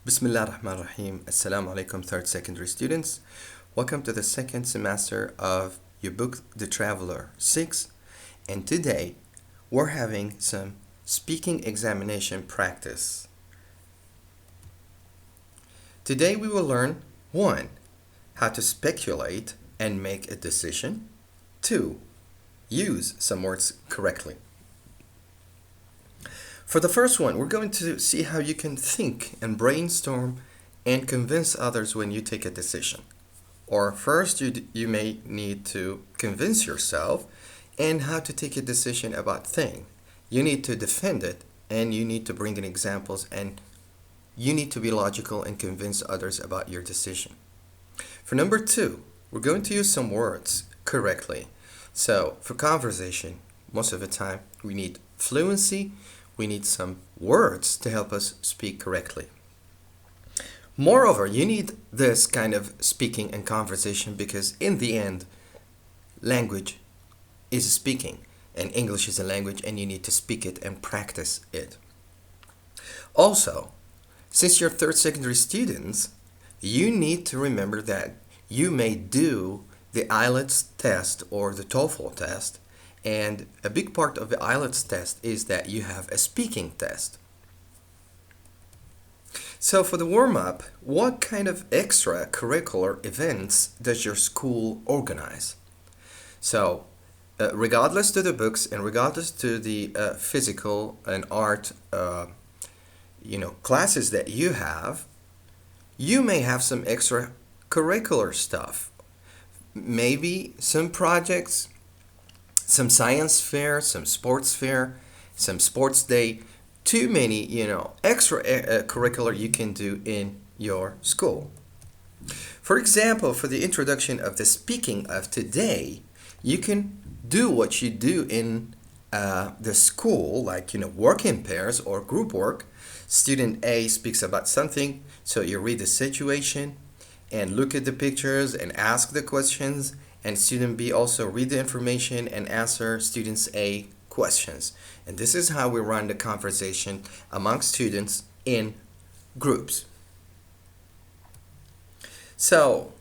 Bismillah ar-Rahman ar-Rahim. Assalamu alaikum, third secondary students. Welcome to the second semester of your book, The Traveler 6. And today, we're having some speaking examination practice. Today, we will learn 1. How to speculate and make a decision. 2. Use some words correctly. For the first one, we're going to see how you can think and brainstorm and convince others when you take a decision. Or first, you may need to convince yourself and how to take a decision about thing. You need to defend it and you need to bring in examples and you need to be logical and convince others about your decision. For number 2, we're going to use some words correctly. So for conversation, most of the time we need fluency. We need some words to help us speak correctly. Moreover, you need this kind of speaking and conversation because in the end, language is speaking and English is a language and you need to speak it and practice it. Also, since you're third secondary students, you need to remember that you may do the IELTS test or the TOEFL test. And a big part of the IELTS test is that you have a speaking test. So for the warm-up, what kind of extracurricular events does your school organize? So regardless to the books and regardless to the physical and art classes that you have, you may have some extracurricular stuff. Maybe some projects, some science fair, some sports day, too many, extra curricular you can do in your school. For example, for the introduction of the speaking of today, you can do what you do in the school, like, work in pairs or group work. Student A speaks about something, so you read the situation and look at the pictures and ask the questions. And student B also read the information and answer students A questions. And this is how we run the conversation among students in groups. So,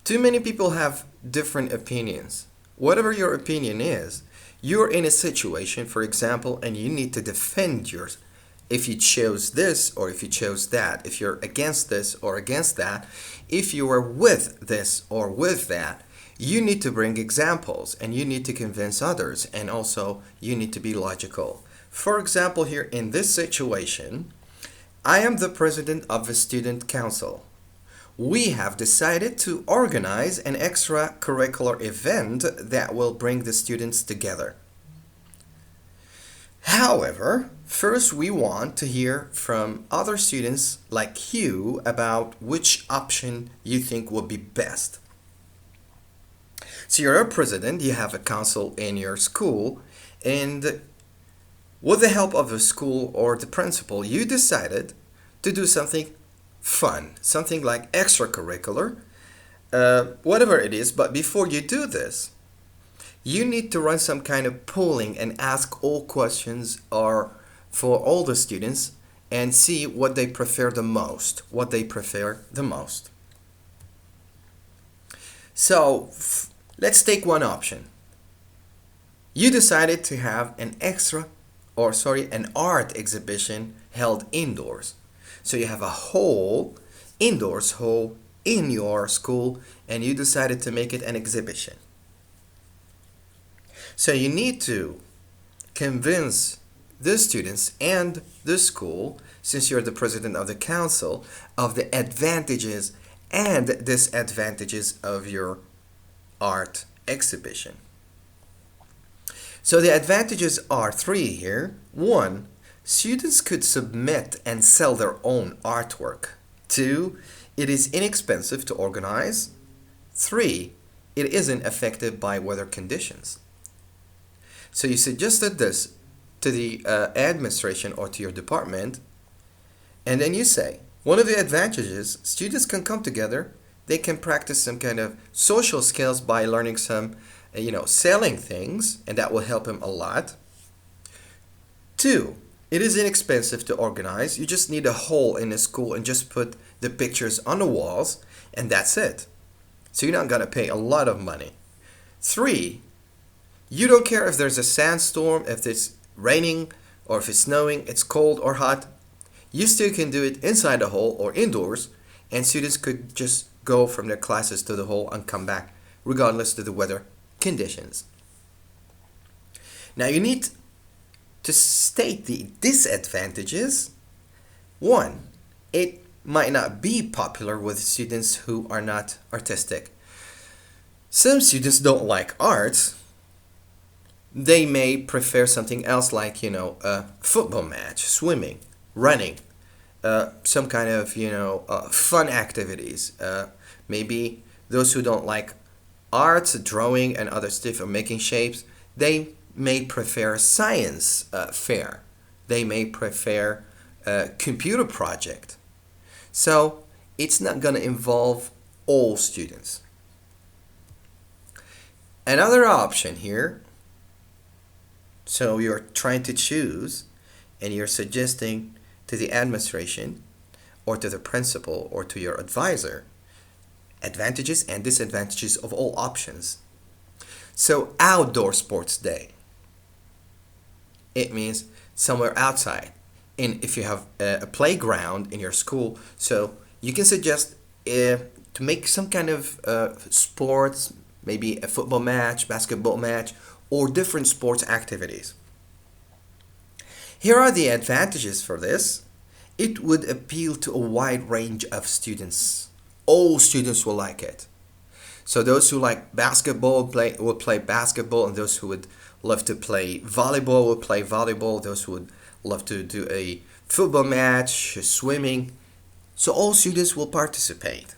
too many people have different opinions. Whatever your opinion is, you're in a situation, for example, and you need to defend yours. If you chose this or if you chose that, if you're against this or against that, if you are with this or with that, you need to bring examples and you need to convince others, and also you need to be logical. For example, here in this situation, I am the president of the student council. We have decided to organize an extracurricular event that will bring the students together. However, first we want to hear from other students like you about which option you think would be best. So you're a president, you have a council in your school, and with the help of the school or the principal, you decided to do something fun, something like extracurricular, whatever it is. But before you do this, you need to run some kind of polling and ask all questions or for all the students and see what they prefer the most, So, let's take one option. You decided to have an art exhibition held indoors. So you have a whole indoors hall in your school and you decided to make it an exhibition. So you need to convince the students and the school, since you're the president of the council, of the advantages and disadvantages of your art exhibition. So the advantages are 3 here. 1, students could submit and sell their own artwork. 2, it is inexpensive to organize. 3, it isn't affected by weather conditions. So you suggested this to the administration or to your department, and then you say, one of the advantages, students can come together. They can practice some kind of social skills by learning some, selling things, and that will help them a lot. 2, It is inexpensive to organize. You just need a hole in a school and just put the pictures on the walls, and that's it. So you're not going to pay a lot of money. 3, you don't care if there's a sandstorm, if it's raining, or if it's snowing, it's cold or hot. You still can do it inside the hole or indoors, and students could just go from their classes to the hole and come back, regardless of the weather conditions. Now you need to state the disadvantages. 1, it might not be popular with students who are not artistic. Some students don't like arts. They may prefer something else like, a football match, swimming, running, some kind of, fun activities. Maybe those who don't like arts, drawing, and other stuff or making shapes, they may prefer science fair. They may prefer a computer project. So it's not going to involve all students. Another option here, so you're trying to choose and you're suggesting to the administration or to the principal or to your advisor advantages and disadvantages of all options. So outdoor sports day. It means somewhere outside. And if you have a playground in your school, so you can suggest to make some kind of sports, maybe a football match, basketball match, or different sports activities. Here are the advantages for this. It would appeal to a wide range of students. All students will like it. So those who like basketball will play basketball, and those who would love to play volleyball will play volleyball. Those who would love to do a football match, swimming. So all students will participate.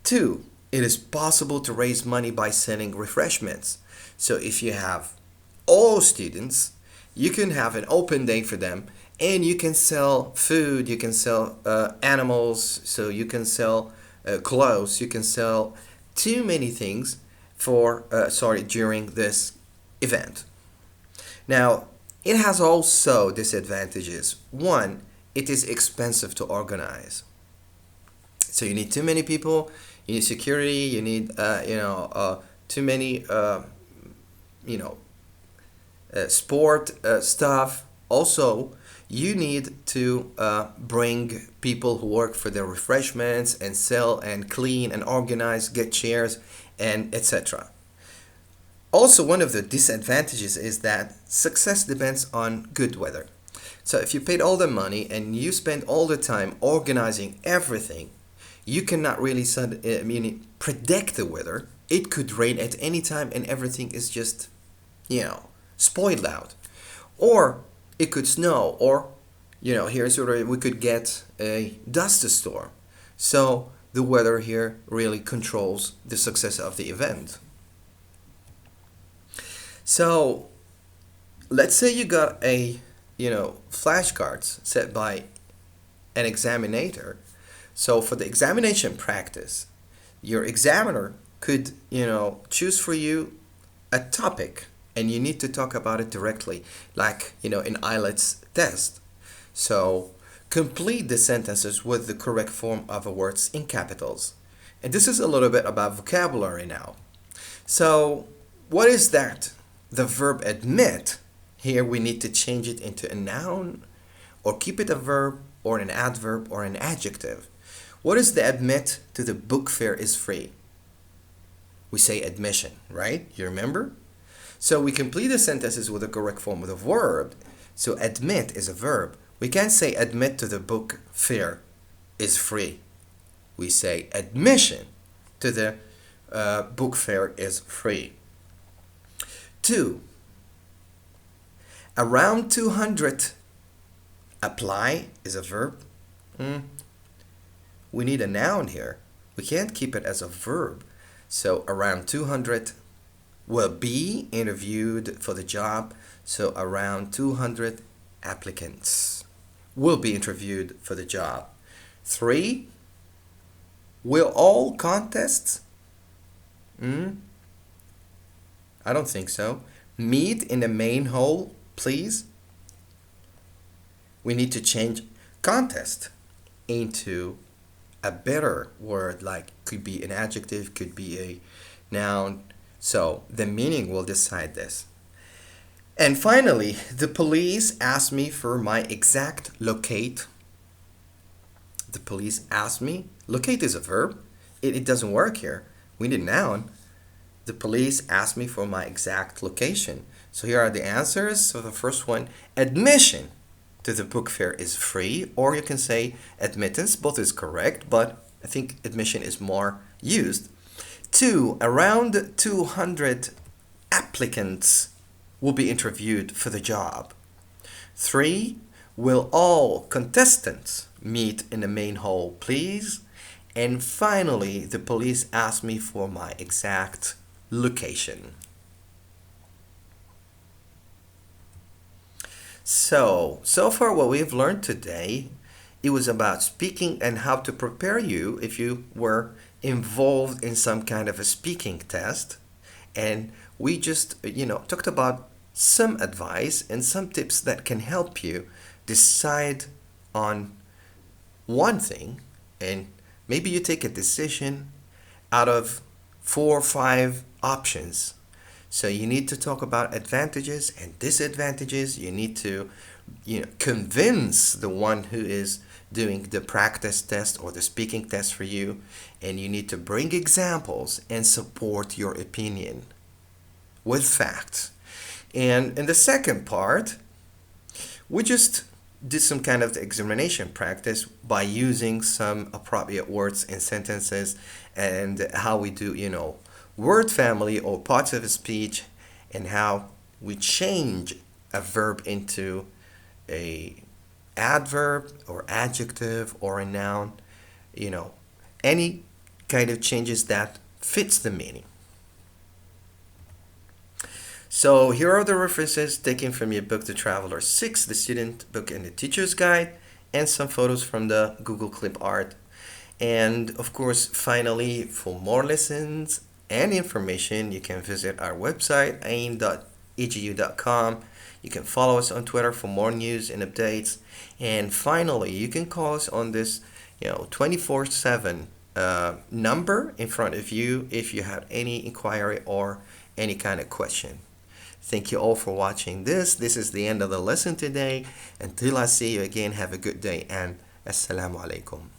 2, it is possible to raise money by selling refreshments. So if you have all students, you can have an open day for them, and you can sell food, you can sell animals, so you can sell clothes, you can sell too many things during this event. Now, it has also disadvantages. 1, it is expensive to organize. So you need too many people, you need security, you need too many sport stuff. Also, you need to bring people who work for the refreshments and sell and clean and organize, get chairs, and etc. Also, one of the disadvantages is that success depends on good weather. So if you paid all the money and you spend all the time organizing everything, you cannot really predict the weather. It could rain at any time and everything is just, spoiled out. Or it could snow, or, here's where we could get a dust storm. So the weather here really controls the success of the event. So let's say you got a, flashcards set by an examiner. So for the examination practice, your examiner could, choose for you a topic, and you need to talk about it directly, like, in IELTS test. So complete the sentences with the correct form of the words in capitals. And this is a little bit about vocabulary now. So what is that? The verb admit, here we need to change it into a noun, or keep it a verb, or an adverb, or an adjective. What is the admit to the book fair is free? We say admission, right? You remember? So we complete the sentences with the correct form of the verb. So admit is a verb. We can't say admit to the book fair is free. We say admission to the book fair is free. 2, around 200. Apply is a verb. We need a noun here. We can't keep it as a verb. So around 200 will be interviewed for the job. So around 200 applicants will be interviewed for the job. 3, will all contests? I don't think so. Meet in the main hall, please. we need to change contest into a better word, like could be an adjective, could be a noun. So the meaning will decide this. And finally, the police asked me for my exact locate. The police asked me. Locate is a verb. It doesn't work here. We need a noun. The police asked me for my exact location. So here are the answers. So the first one, admission to the book fair is free, or you can say admittance. Both is correct, but I think admission is more used. 2, around 200 applicants will be interviewed for the job. 3, will all contestants meet in the main hall, please? And finally, the police asked me for my exact location. So far what we've learned today, it was about speaking and how to prepare you if you were involved in some kind of a speaking test. And we just, talked about some advice and some tips that can help you decide on one thing, and maybe you take a decision out of 4 or 5 options. So you need to talk about advantages and disadvantages. You need to, convince the one who is doing the practice test or the speaking test for you, and you need to bring examples and support your opinion with facts. And in the second part, we just did some kind of examination practice by using some appropriate words and sentences, and how we do, word family or parts of a speech, and how we change a verb into a adverb or adjective or a noun, any kind of changes that fits the meaning. So here are the references taken from your book, The Traveler 6, the student book and the teacher's guide, and some photos from the Google Clip Art. And of course, finally, for more lessons and information, you can visit our website, ain.edu.com. You can follow us on Twitter for more news and updates. And finally, you can call us on this 24/7 number in front of you if you have any inquiry or any kind of question. Thank you all for watching this. This is the end of the lesson today. Until I see you again, have a good day and Assalamu alaikum.